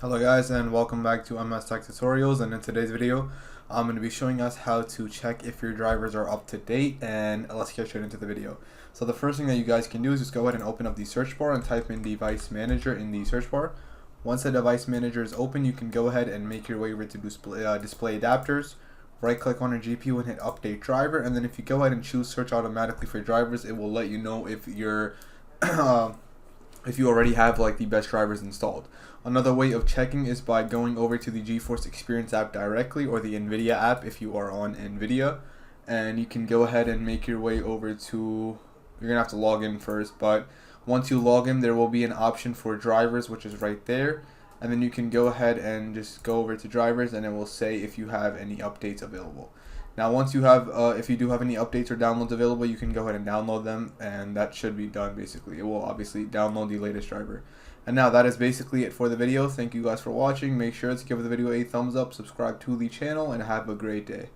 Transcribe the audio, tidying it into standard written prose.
Hello guys, and welcome back to MS Tech Tutorials. And in today's video I'm going to be showing us how to check if your drivers are up to date, and let's get straight into the video. So the first thing that you guys can do is just go ahead and open up the search bar and type in device manager in the search bar. Once the device manager is open, you can go ahead and make your way over to display adapters. Right click on your GPU and hit update driver, and then if you go ahead and choose search automatically for drivers, it will let you know if you're if you already have like the best drivers installed. Another way of checking is by going over to the GeForce Experience app directly, or the NVIDIA app if you are on NVIDIA, and you can go ahead and make your way over to, you're gonna have to log in first, but once you log in there will be an option for drivers, which is right there, and then you can go ahead and just go over to drivers and it will say if you have any updates available. Now once you have, if you do have any updates or downloads available, you can go ahead and download them, and that should be done basically. It will obviously download the latest driver. And now that is basically it for the video. Thank you guys for watching. Make sure to give the video a thumbs up, subscribe to the channel, and have a great day.